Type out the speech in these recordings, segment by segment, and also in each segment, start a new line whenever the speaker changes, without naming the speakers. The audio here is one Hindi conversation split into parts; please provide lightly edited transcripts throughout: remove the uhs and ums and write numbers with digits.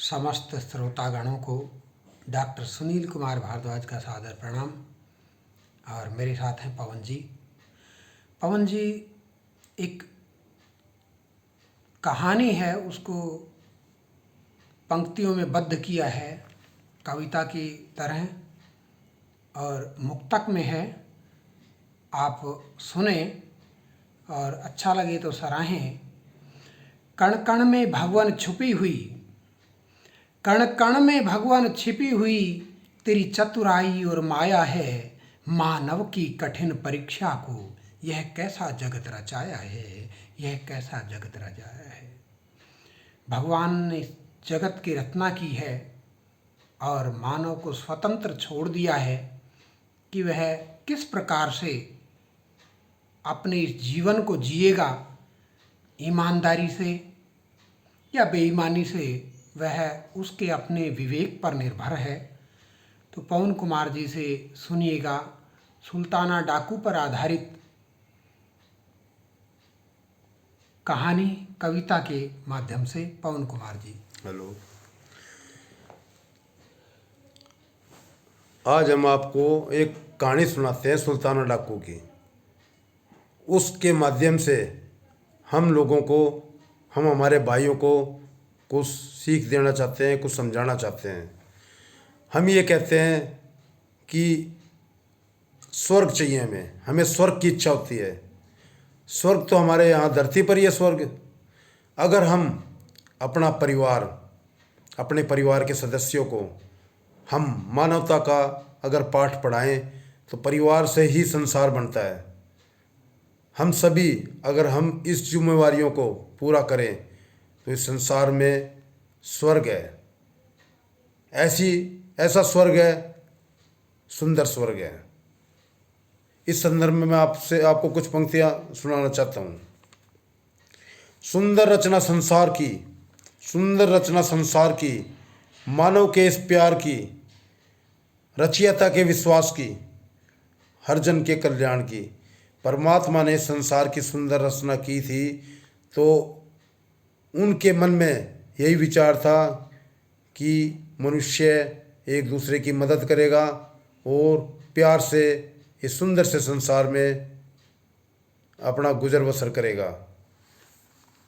समस्त श्रोतागणों को डॉक्टर सुनील कुमार भारद्वाज का सादर प्रणाम। और मेरे साथ हैं पवन जी। पवन जी, एक कहानी है, उसको पंक्तियों में बद्ध किया है कविता की तरह और मुक्तक में है। आप सुने और अच्छा लगे तो सराहें। कण कण में भगवान छुपी हुई, कण कण में भगवान छिपी हुई, तेरी चतुराई और माया है। मानव की कठिन परीक्षा को यह कैसा जगत रचाया है, यह कैसा जगत रचाया है। भगवान ने जगत की रचना की है और मानव को स्वतंत्र छोड़ दिया है कि वह किस प्रकार से अपने इस जीवन को जिएगा। ईमानदारी से या बेईमानी से, वह उसके अपने विवेक पर निर्भर है। तो पवन कुमार जी से सुनिएगा सुल्ताना डाकू पर आधारित कहानी कविता के माध्यम से। पवन कुमार जी।
हेलो, आज हम आपको एक कहानी सुनाते हैं सुल्ताना डाकू की। उसके माध्यम से हम लोगों को, हम हमारे भाइयों को कुछ सीख देना चाहते हैं, कुछ समझाना चाहते हैं। हम ये कहते हैं कि स्वर्ग चाहिए हमें स्वर्ग की इच्छा होती है। स्वर्ग तो हमारे यहाँ धरती पर ही है स्वर्ग। अगर हम अपना परिवार, अपने परिवार के सदस्यों को हम मानवता का अगर पाठ पढ़ाएं तो परिवार से ही संसार बनता है। हम सभी अगर हम इस जिम्मेवारियों को पूरा करें तो इस संसार में स्वर्ग है। ऐसा स्वर्ग है, सुंदर स्वर्ग है। इस संदर्भ में मैं आपको कुछ पंक्तियां सुनाना चाहता हूँ। सुंदर रचना संसार की, सुंदर रचना संसार की, मानव के इस प्यार की, रचयिता के विश्वास की, हर जन के कल्याण की। परमात्मा ने संसार की सुंदर रचना की थी तो उनके मन में यही विचार था कि मनुष्य एक दूसरे की मदद करेगा और प्यार से इस सुंदर से संसार में अपना गुजर बसर करेगा।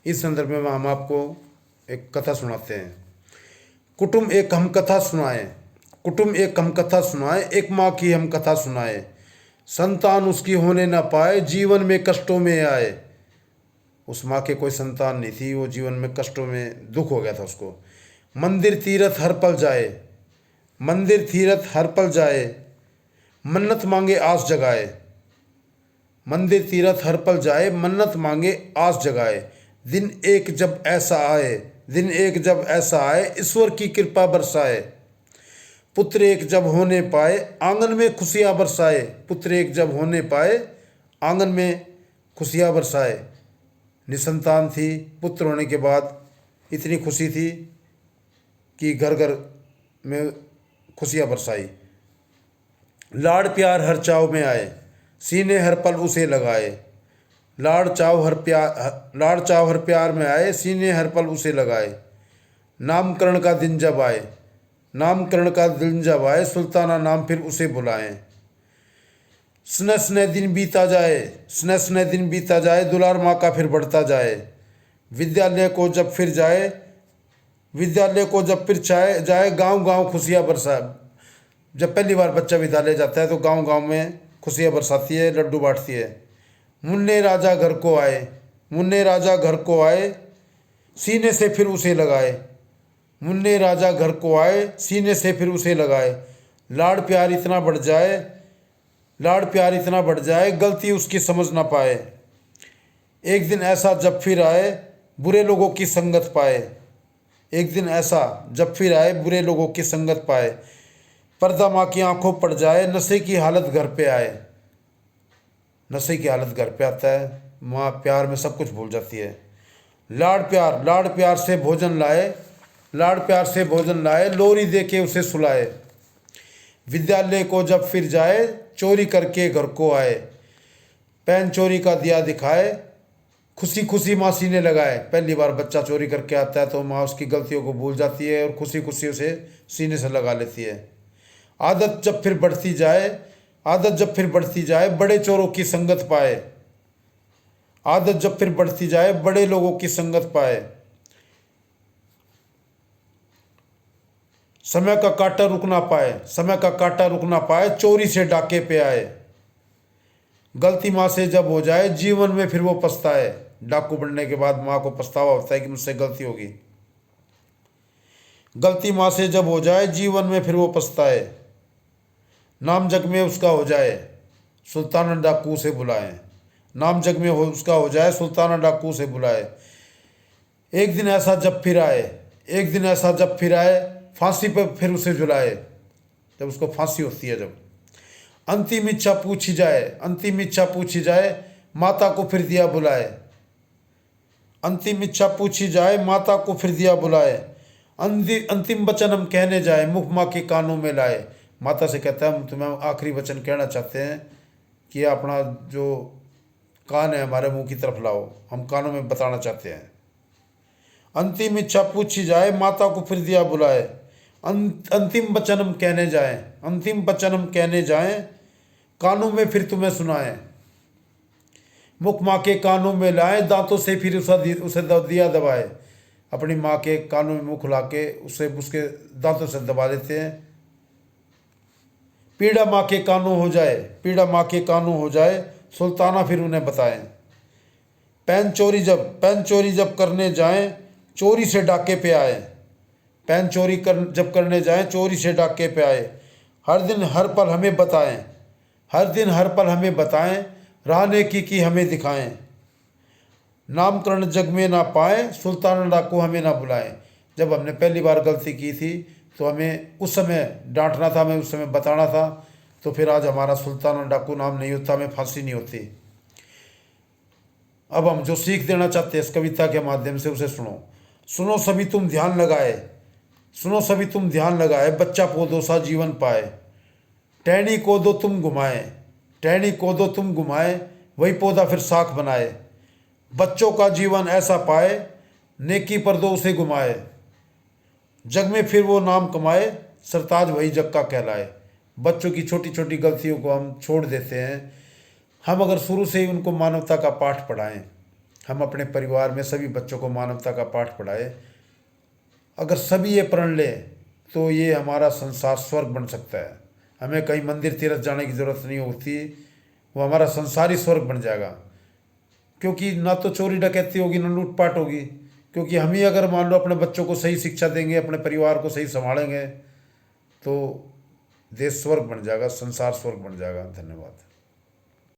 इस संदर्भ में हम आपको एक कथा सुनाते हैं। कुटुंब एक हम कथा सुनाए, कुटुंब एक हम कथा सुनाए, एक माँ की हम कथा सुनाए। संतान उसकी होने न पाए, जीवन में कष्टों में आए। उस माँ के कोई संतान नहीं थी, वो जीवन में कष्टों में दुख हो गया था उसको। मंदिर तीरथ हर पल जाए, मंदिर तीरथ हर पल जाए, मन्नत मांगे आस जगाए। मंदिर तीरथ हर पल जाए, मन्नत मांगे आस जगाए। दिन एक जब ऐसा आए, दिन एक जब ऐसा आए, ईश्वर की कृपा बरसाए। पुत्र एक जब होने पाए, आंगन में खुशियाँ बरसाए। पुत्र एक जब होने पाए, आंगन में खुशियाँ बरसाए। निसंतान थी, पुत्र होने के बाद इतनी खुशी थी कि घर घर में खुशियाँ बरसाई। लाड़ प्यार हर चाव में आए, सीने हर पल उसे लगाए। लाड़ चाव हर प्यार में आए, सीने हर पल उसे लगाए। नामकरण का दिन जब आए, नामकरण का दिन जब आए, सुल्ताना नाम फिर उसे बुलाएं। स्नेह स्नेह दिन बीता जाए, स्नेह स्नेह दिन बीता जाए, दुलार माँ का फिर बढ़ता जाए। विद्यालय को जब फिर जाए, विद्यालय को जब फिर जाए, गांव गांव खुशियाँ बरसाए। जब पहली बार बच्चा विद्यालय जाता है तो गांव गांव में खुशियाँ बरसाती है, लड्डू बांटती है। मुन्ने राजा घर को आए, मुन्ने राजा घर को आए, सीने से फिर उसे लगाए। मुन्ने राजा घर को आए, सीने से फिर उसे लगाए। लाड़ प्यार इतना बढ़ जाए, लाड़ प्यार इतना बढ़ जाए, गलती उसकी समझ ना पाए। एक दिन ऐसा जब फिर आए, बुरे लोगों की संगत पाए। एक दिन ऐसा जब फिर आए, बुरे लोगों की संगत पाए। पर्दा माँ की आंखों पड़ जाए, नशे की हालत घर पे आए। नशे की हालत घर पे आता है, माँ प्यार में सब कुछ भूल जाती है। लाड़ प्यार से भोजन लाए, लाड़ प्यार से भोजन लाए, लोरी दे के उसे सुलाए। विद्यालय को जब फिर जाए, चोरी करके घर को आए। पैन चोरी का दिया दिखाए, खुशी खुशी माँ सीने लगाए। पहली बार बच्चा चोरी करके आता है तो माँ उसकी गलतियों को भूल जाती है और खुशी खुशी उसे सीने से लगा लेती है। आदत जब फिर बढ़ती जाए, आदत जब फिर बढ़ती जाए, बड़े चोरों की संगत पाए। आदत जब फिर बढ़ती जाए, बड़े लोगों की संगत पाए। समय का कांटा रुक ना पाए, समय का कांटा रुक ना पाए, चोरी से डाके पे आए। गलती माँ से जब हो जाए, जीवन में फिर वो पछताए। डाकू बनने के बाद माँ को पछतावा होता है कि मुझसे गलती होगी। गलती माँ से जब हो जाए, जीवन में फिर वो पछताए। नाम जग में उसका हो जाए, सुल्ताना डाकू से बुलाए। नाम जग में उसका हो जाए, सुल्ताना डाकू से बुलाए। एक दिन ऐसा जब फिर आए, एक दिन ऐसा जब फिर आए, फांसी पर फिर उसे झुलाए। जब उसको फांसी होती है, जब अंतिम इच्छा पूछी जाए, अंतिम इच्छा पूछी जाए, माता को फिर दिया बुलाए। अंतिम इच्छा पूछी जाए, माता को फिर दिया बुलाए। अंतिम वचन हम कहने जाए, मुख माँ के कानों में लाए। माता से कहता है हम तुम्हें आखिरी वचन कहना चाहते हैं कि अपना जो कान है हमारे मुंह की तरफ लाओ, हम कानों में बताना चाहते हैं। अंतिम इच्छा पूछी जाए, माता को फिर दिया बुलाए। अंतिम वचन हम कहने जाएं, अंतिम वचन हम कहने जाएं, कानों में फिर तुम्हें सुनाएं। मुख माँ के कानों में लाए, दांतों से फिर उसे दिया दबाए। अपनी माँ के कानों में मुँह खुला के उसे उसके दांतों से दबा देते हैं। पीड़ा माँ के कानों हो जाए, पीड़ा माँ के कानों हो जाए, सुल्ताना फिर उन्हें बताएं। पैन चोरी जब करने जाएं, चोरी से डाके पे आए। पैन चोरी जब करने जाएं, चोरी से डाके पे आए। हर दिन हर पल हमें बताएं, हर दिन हर पल हमें बताएं, राह नेकी की हमें दिखाएं। नामकरण जग में ना पाए, सुल्ताना डाकू हमें ना बुलाएं। जब हमने पहली बार गलती की थी तो हमें उस समय डांटना था, हमें उस समय बताना था, तो फिर आज हमारा सुल्ताना डाकू नाम नहीं होता, हमें फांसी नहीं होती। अब हम जो सीख देना चाहते हैं इस कविता के माध्यम से, उसे सुनो। सुनो सभी तुम ध्यान लगाए, सुनो सभी तुम ध्यान लगाए, बच्चा पौधों सा जीवन पाए। टहनी को दो तुम घुमाए, टहनी को दो तुम घुमाए, वही पौधा फिर साख बनाए। बच्चों का जीवन ऐसा पाए, नेकी पर दो उसे घुमाए। जग में फिर वो नाम कमाए, सरताज वही जग का कहलाए। बच्चों की छोटी छोटी गलतियों को हम छोड़ देते हैं। हम अगर शुरू से ही उनको मानवता का पाठ पढ़ाएं, हम अपने परिवार में सभी बच्चों को मानवता का पाठ पढ़ाएं, अगर सभी ये प्रण लें तो ये हमारा संसार स्वर्ग बन सकता है। हमें कहीं मंदिर तीर्थ जाने की ज़रूरत नहीं होती, वो हमारा संसार ही स्वर्ग बन जाएगा। क्योंकि ना तो चोरी डकैती होगी, ना लूटपाट होगी। क्योंकि हम ही अगर मान लो अपने बच्चों को सही शिक्षा देंगे, अपने परिवार को सही संभालेंगे, तो देश स्वर्ग बन जाएगा, संसार स्वर्ग बन जाएगा। धन्यवाद।